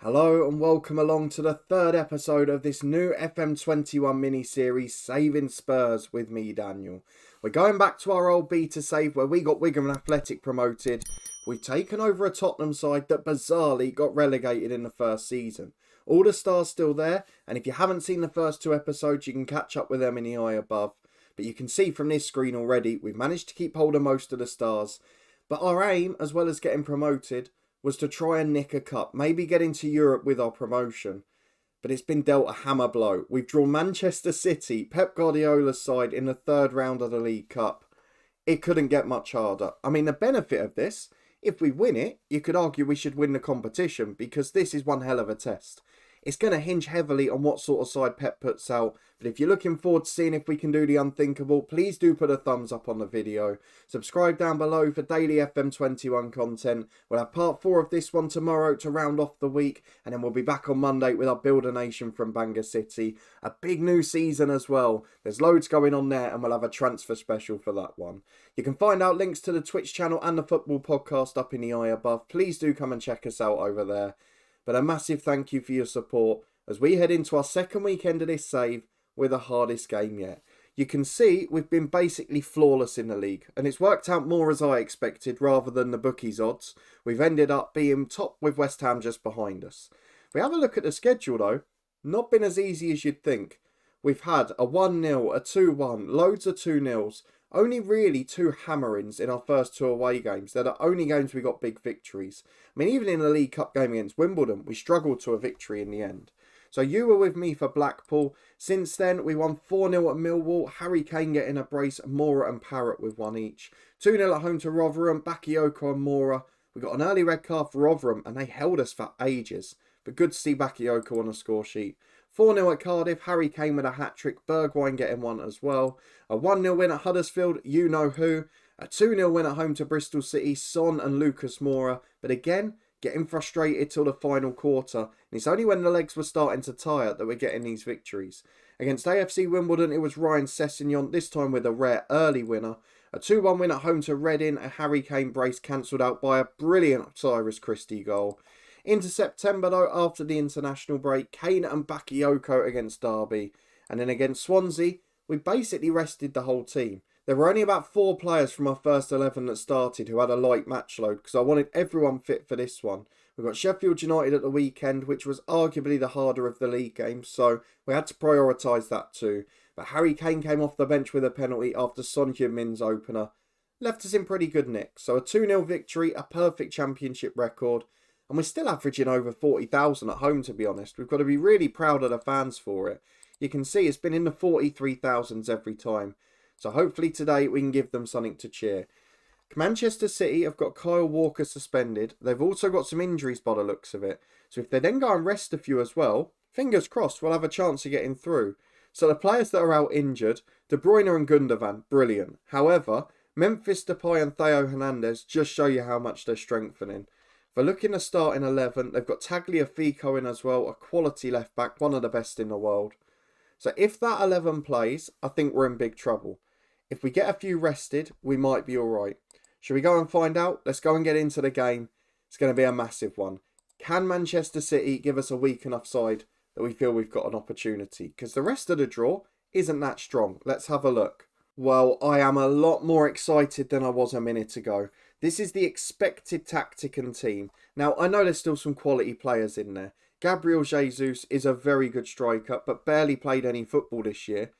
Hello and welcome along to the third episode of this new FM21 mini-series, Saving Spurs, with me, Daniel. We're going back to our old beta save where we got Wigan Athletic promoted. We've taken over a Tottenham side that bizarrely got relegated in the first season. All the stars still there, and if you haven't seen the first two episodes, you can catch up with them in the eye above. But you can see from this screen already, we've managed to keep hold of most of the stars. But our aim, as well as getting promoted, was to try and nick a cup, maybe get into Europe with our promotion. But it's been dealt a hammer blow. We've drawn Manchester City, Pep Guardiola's side, in the third round of the League Cup. It couldn't get much harder. I mean, the benefit of this, if we win it, you could argue we should win the competition because this is one hell of a test. It's going to hinge heavily on what sort of side Pep puts out. But if you're looking forward to seeing if we can do the unthinkable, please do put a thumbs up on the video. Subscribe down below for daily FM21 content. We'll have part 4 of this one tomorrow to round off the week. And then we'll be back on Monday with our Builder Nation from Bangor City. A big new season as well. There's loads going on there and we'll have a transfer special for that one. You can find out links to the Twitch channel and the football podcast up in the eye above. Please do come and check us out over there. But a massive thank you for your support as we head into our second weekend of this save with the hardest game yet. You can see we've been basically flawless in the league and it's worked out more as I expected rather than the bookies odds. We've ended up being top with West Ham just behind us. If we have a look at the schedule though, not been as easy as you'd think. We've had a 1-0, a 2-1, loads of 2-0s. Only really 2 hammerings in our first 2 away games. They're the only games we got big victories. I mean, even in the League Cup game against Wimbledon, we struggled to a victory in the end. So you were with me for Blackpool. Since then, we won 4-0 at Millwall. Harry Kane getting a brace, Mora and Parrott with 1 each. 2-0 at home to Rotherham, Bakayoko and Mora. We got an early red card for Rotherham and they held us for ages. But good to see Bakayoko on the score sheet. 4-0 at Cardiff, Harry Kane with a hat-trick, Bergwijn getting 1 as well. A 1-0 win at Huddersfield, you know who. A 2-0 win at home to Bristol City, Son and Lucas Moura. But again, getting frustrated till the final quarter. And it's only when the legs were starting to tire that we're getting these victories. Against AFC Wimbledon, it was Ryan Sessegnon, this time with a rare early winner. A 2-1 win at home to Reading, a Harry Kane brace cancelled out by a brilliant Cyrus Christie goal. Into September though, after the international break, Kane and Bakayoko against Derby. And then against Swansea, we basically rested the whole team. There were only about 4 players from our first 11 that started who had a light match load because I wanted everyone fit for this one. We got Sheffield United at the weekend, which was arguably the harder of the league games, so we had to prioritise that too. But Harry Kane came off the bench with a penalty after Son Heung-min's opener. Left us in pretty good nick. So a 2-0 victory, a perfect championship record. And we're still averaging over 40,000 at home, to be honest. We've got to be really proud of the fans for it. You can see it's been in the 43,000s every time. So hopefully today we can give them something to cheer. Manchester City have got Kyle Walker suspended. They've also got some injuries by the looks of it. So if they then go and rest a few as well, fingers crossed we'll have a chance of getting through. So the players that are out injured, De Bruyne and Gundogan, brilliant. However, Memphis Depay and Theo Hernandez just show you how much they're strengthening. If we're looking to start in 11, they've got Tagliafico in as well, a quality left back, one of the best in the world. So if that 11 plays, I think we're in big trouble. If we get a few rested, we might be alright. Should we go and find out? Let's go and get into the game. It's going to be a massive one. Can Manchester City give us a weak enough side that we feel we've got an opportunity? Because the rest of the draw isn't that strong. Let's have a look. Well, I am a lot more excited than I was a minute ago. This is the expected tactic and team. Now, I know there's still some quality players in there. Gabriel Jesus is a very good striker, but barely played any football this year.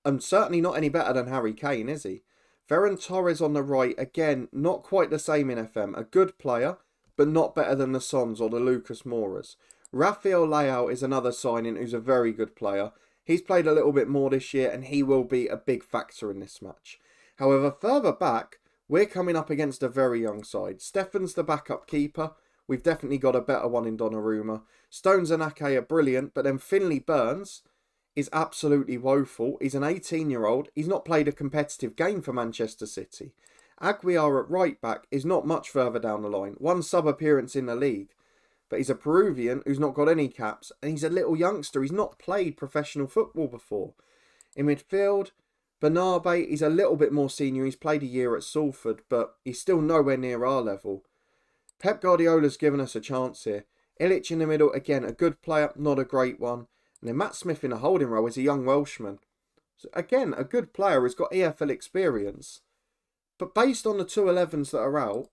And certainly not any better than Harry Kane, is he? Ferran Torres on the right, again, not quite the same in FM. A good player, but not better than the Sons or the Lucas Mouras. Rafael Leao is another signing who's a very good player. He's played a little bit more this year and he will be a big factor in this match. However, further back, we're coming up against a very young side. Stefan's the backup keeper. We've definitely got a better one in Donnarumma. Stones and Ake are brilliant, but then Finley Burns is absolutely woeful. He's an 18-year-old. He's not played a competitive game for Manchester City. Aguiar at right back is not much further down the line. 1 sub-appearance in the league. But he's a Peruvian who's not got any caps. And he's a little youngster. He's not played professional football before. In midfield, Bernabe, he's a little bit more senior. He's played a year at Salford, but he's still nowhere near our level. Pep Guardiola's given us a chance here. Illich in the middle, again, a good player, not a great one. And then Matt Smith in a holding role is a young Welshman. So again, a good player who's got EFL experience. But based on the 2 11s that are out,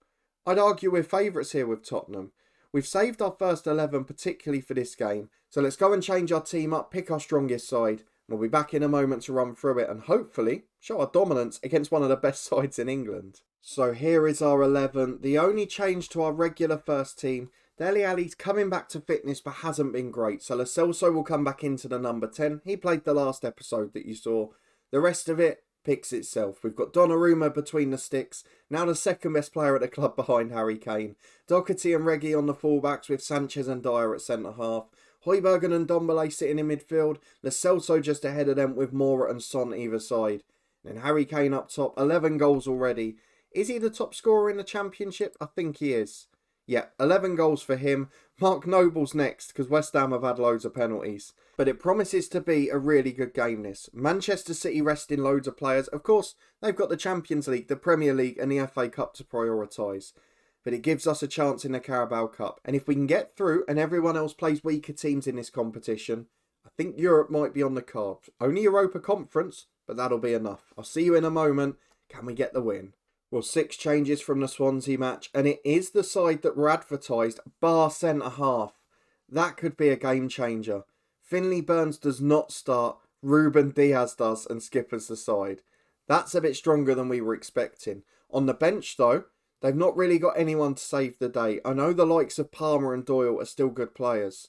I'd argue we're favourites here with Tottenham. We've saved our first 11 particularly for this game. So let's go and change our team up, pick our strongest side. We'll be back in a moment to run through it and hopefully show our dominance against one of the best sides in England. So here is our 11. The only change to our regular first team. Dele Alli's coming back to fitness but hasn't been great. So Lo Celso will come back into the number 10. He played the last episode that you saw. The rest of it picks itself. We've got Donnarumma between the sticks. Now the second best player at the club behind Harry Kane. Doherty and Reggie on the fullbacks with Sanchez and Dyer at centre half. Højbjerg and Ndombele sitting in midfield. Lo Celso just ahead of them with Moura and Son either side. And Harry Kane up top. 11 goals already. Is he the top scorer in the Championship? I think he is. Yeah, 11 goals for him. Mark Noble's next because West Ham have had loads of penalties. But it promises to be a really good game this. Manchester City resting loads of players. Of course, they've got the Champions League, the Premier League and the FA Cup to prioritise. But it gives us a chance in the Carabao Cup. And if we can get through and everyone else plays weaker teams in this competition, I think Europe might be on the cards. Only Europa Conference, but that'll be enough. I'll see you in a moment. Can we get the win? Well, 6 changes from the Swansea match, and it is the side that were advertised, bar centre-half. That could be a game changer. Finley Burns does not start, Ruben Diaz does and skippers the side. That's a bit stronger than we were expecting. On the bench, though, they've not really got anyone to save the day. I know the likes of Palmer and Doyle are still good players,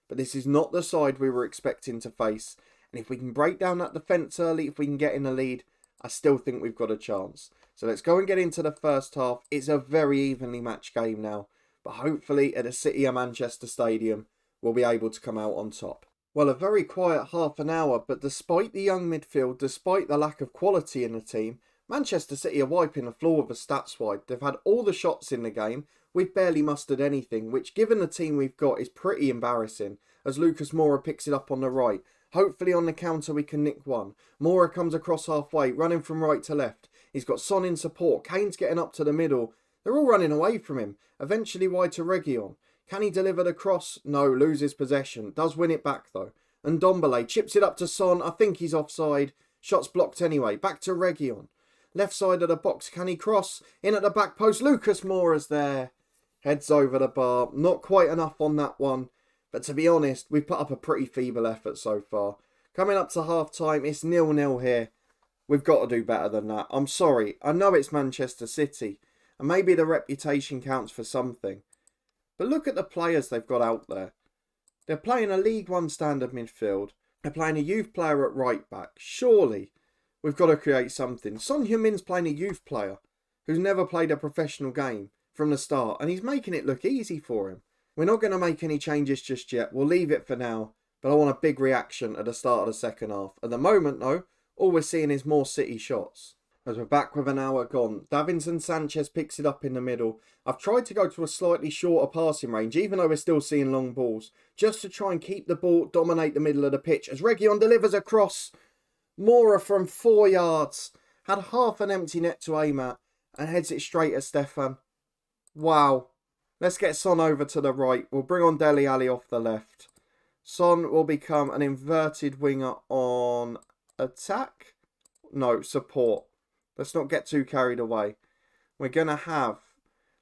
but this is not the side we were expecting to face. And if we can break down that defence early, if we can get in the lead, I still think we've got a chance. So let's go and get into the first half. It's a very evenly matched game now. But hopefully at the City of Manchester Stadium, we'll be able to come out on top. Well, a very quiet half an hour, but despite the young midfield, despite the lack of quality in the team, Manchester City are wiping the floor with a stats wide. They've had all the shots in the game. We've barely mustered anything, which given the team we've got is pretty embarrassing, as Lucas Moura picks it up on the right. Hopefully on the counter we can nick one. Moura comes across halfway, running from right to left. He's got Son in support. Kane's getting up to the middle. They're all running away from him. Eventually wide to Reguilon. Can he deliver the cross? No, loses possession. Does win it back though. And Ndombele chips it up to Son. I think he's offside. Shot's blocked anyway. Back to Reguilon. Left side of the box. Can he cross? In at the back post. Lucas Moura's there. Heads over the bar. Not quite enough on that one. But to be honest, we've put up a pretty feeble effort so far. Coming up to half time, it's 0-0 here. We've got to do better than that. I'm sorry. I know it's Manchester City. And maybe the reputation counts for something. But look at the players they've got out there. They're playing a League One standard midfield. They're playing a youth player at right back. Surely, we've got to create something. Son Heung-min's playing a youth player who's never played a professional game from the start. And he's making it look easy for him. We're not going to make any changes just yet. We'll leave it for now. But I want a big reaction at the start of the second half. At the moment, though, all we're seeing is more City shots. As we're back with an hour gone, Davinson Sanchez picks it up in the middle. I've tried to go to a slightly shorter passing range, even though we're still seeing long balls, just to try and keep the ball, dominate the middle of the pitch. As Reguilon delivers a cross, Moura from 4 yards had half an empty net to aim at and heads it straight at Stefan. Wow. Let's get Son over to the right. We'll bring on Dele Alli off the left. Son will become an inverted winger on attack. No, support. Let's not get too carried away. We're going to have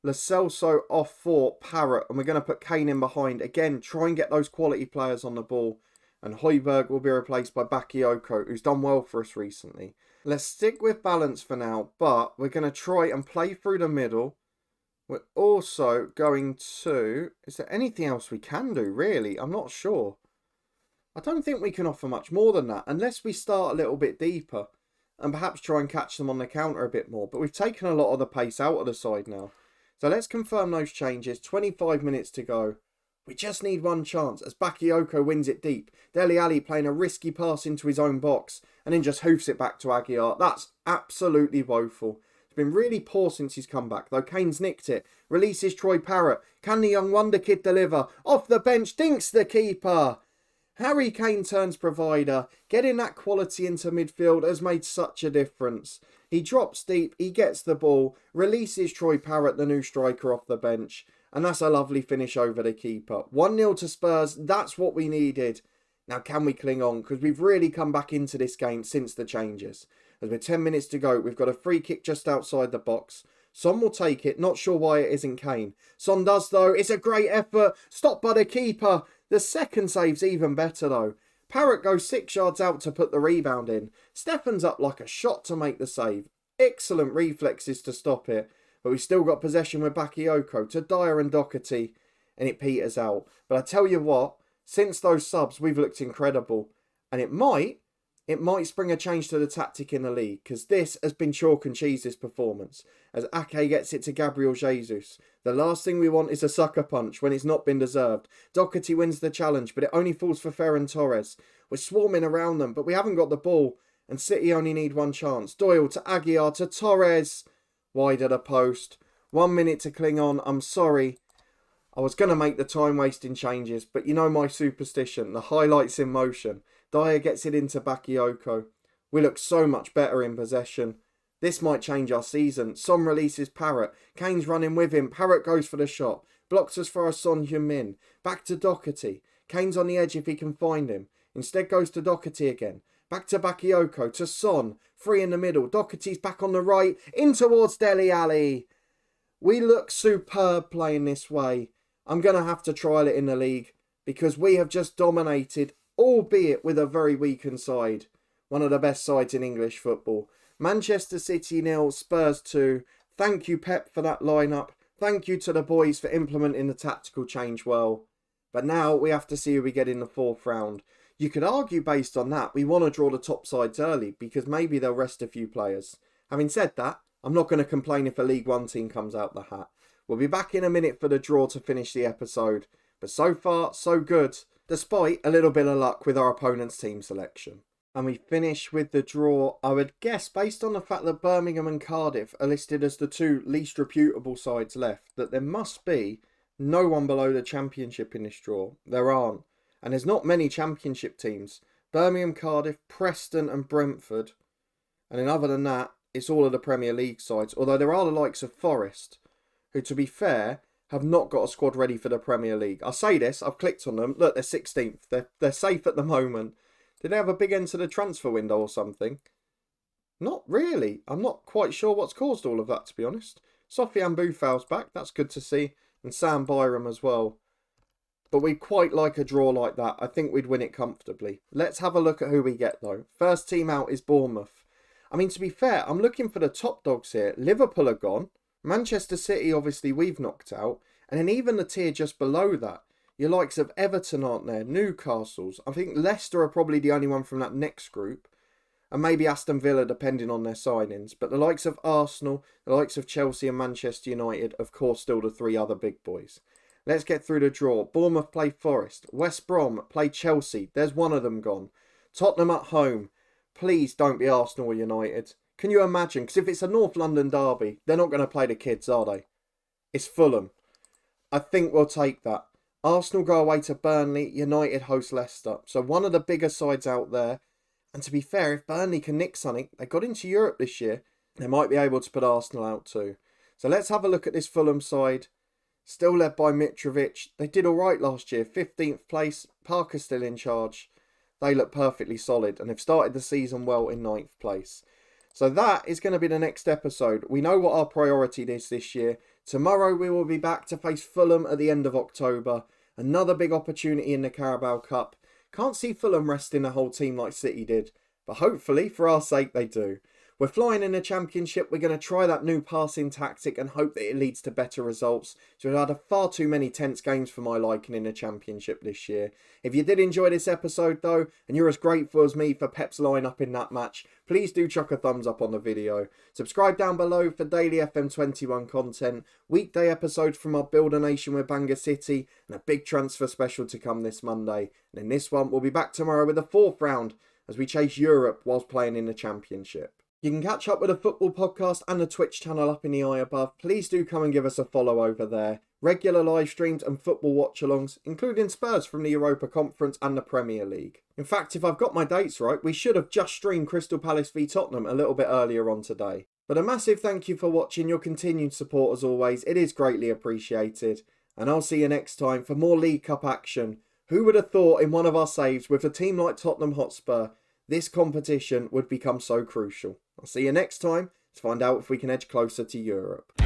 Lo Celso off for Parrott. And we're going to put Kane in behind. Again, try and get those quality players on the ball. And Højbjerg will be replaced by Bakayoko, who's done well for us recently. Let's stick with balance for now. But we're going to try and play through the middle. We're also going to... Is there anything else we can do, really? I'm not sure. I don't think we can offer much more than that. Unless we start a little bit deeper. And perhaps try and catch them on the counter a bit more. But we've taken a lot of the pace out of the side now. So let's confirm those changes. 25 minutes to go. We just need one chance as Bakayoko wins it deep. Dele Alli playing a risky pass into his own box. And then just hoofs it back to Aguiar. That's absolutely woeful. Been really poor since he's come back, though Kane's nicked it. Releases Troy Parrott. Can the young wonder kid deliver? Off the bench, dinks the keeper. Harry Kane turns provider. Getting that quality into midfield has made such a difference. He drops deep, he gets the ball, releases Troy Parrott, the new striker, off the bench. And that's a lovely finish over the keeper. 1-0 to Spurs, that's what we needed. Now can we cling on? Because we've really come back into this game since the changes. As we're 10 minutes to go, we've got a free kick just outside the box. Son will take it, not sure why it isn't Kane. Son does though, it's a great effort, stopped by the keeper. The second save's even better though. Parrott goes 6 yards out to put the rebound in. Steffen's up like a shot to make the save. Excellent reflexes to stop it. But we've still got possession with Bakayoko to Dyer and Doherty. And it peters out. But I tell you what, since those subs, we've looked incredible. And it might spring a change to the tactic in the league. Because this has been chalk and cheese, this performance. As Ake gets it to Gabriel Jesus. The last thing we want is a sucker punch when it's not been deserved. Doherty wins the challenge, but it only falls for Ferran Torres. We're swarming around them, but we haven't got the ball. And City only need one chance. Doyle to Aguiar to Torres. Wide at a post. 1 minute to cling on. I'm sorry. I was going to make the time-wasting changes, but you know my superstition. The highlights in motion. Dyer gets it into Bakayoko. We look so much better in possession. This might change our season. Son releases Parrott. Kane's running with him. Parrott goes for the shot. Blocks us for a Son Heung-min. Back to Doherty. Kane's on the edge if he can find him. Instead goes to Doherty again. Back to Bakayoko. To Son. Free in the middle. Doherty's back on the right. In towards Dele Alli. We look superb playing this way. I'm going to have to trial it in the league. Because we have just dominated. Albeit with a very weakened side. One of the best sides in English football. Manchester City 0, Spurs 2. Thank you, Pep, for that lineup. Thank you to the boys for implementing the tactical change well. But now we have to see who we get in the 4th round. You could argue based on that we want to draw the top sides early because maybe they'll rest a few players. Having said that, I'm not going to complain if a League One team comes out the hat. We'll be back in a minute for the draw to finish the episode. But so far, so good, despite a little bit of luck with our opponent's team selection. And we finish with the draw. I would guess, based on the fact that Birmingham and Cardiff are listed as the 2 least reputable sides left, that there must be no one below the Championship in this draw. There aren't. And there's not many Championship teams. Birmingham, Cardiff, Preston and Brentford. And then other than that, it's all of the Premier League sides. Although there are the likes of Forest, who, to be fair, have not got a squad ready for the Premier League. I say this, I've clicked on them. Look, they're 16th. They're safe at the moment. Did they have a big end to the transfer window or something? Not really. I'm not quite sure what's caused all of that, to be honest. Sofiane Boufal's back. That's good to see. And Sam Byram as well. But we quite like a draw like that. I think we'd win it comfortably. Let's have a look at who we get, though. First team out is Bournemouth. I mean, to be fair, I'm looking for the top dogs here. Liverpool are gone. Manchester City, obviously, we've knocked out. And then even the tier just below that. Your likes of Everton aren't there, Newcastle's. I think Leicester are probably the only one from that next group. And maybe Aston Villa, depending on their signings. But the likes of Arsenal, the likes of Chelsea and Manchester United, of course, still the 3 other big boys. Let's get through the draw. Bournemouth play Forest. West Brom play Chelsea. There's one of them gone. Tottenham at home. Please don't be Arsenal or United. Can you imagine? Because if it's a North London derby, they're not going to play the kids, are they? It's Fulham. I think we'll take that. Arsenal go away to Burnley, United host Leicester. So one of the bigger sides out there. And to be fair, if Burnley can nick something, they got into Europe this year, they might be able to put Arsenal out too. So let's have a look at this Fulham side. Still led by Mitrovic. They did alright last year. 15th place. Parker's still in charge. They look perfectly solid and they've started the season well in 9th place. So that is going to be the next episode. We know what our priority is this year. Tomorrow we will be back to face Fulham at the end of October. Another big opportunity in the Carabao Cup. Can't see Fulham resting the whole team like City did. But hopefully, for our sake, they do. We're flying in the Championship. We're going to try that new passing tactic and hope that it leads to better results. So we've had far too many tense games for my liking in the Championship this year. If you did enjoy this episode though, and you're as grateful as me for Pep's lineup in that match, please do chuck a thumbs up on the video. Subscribe down below for daily FM21 content, weekday episodes from our Build a Nation with Bangor City, and a big transfer special to come this Monday. And in this one, we'll be back tomorrow with the 4th round as we chase Europe whilst playing in the Championship. You can catch up with the football podcast and the Twitch channel up in the eye above. Please do come and give us a follow over there. Regular live streams and football watch-alongs, including Spurs from the Europa Conference and the Premier League. In fact, if I've got my dates right, we should have just streamed Crystal Palace v Tottenham a little bit earlier on today. But a massive thank you for watching, your continued support as always. It is greatly appreciated. And I'll see you next time for more League Cup action. Who would have thought in one of our saves with a team like Tottenham Hotspur, this competition would become so crucial? I'll see you next time to find out if we can edge closer to Europe.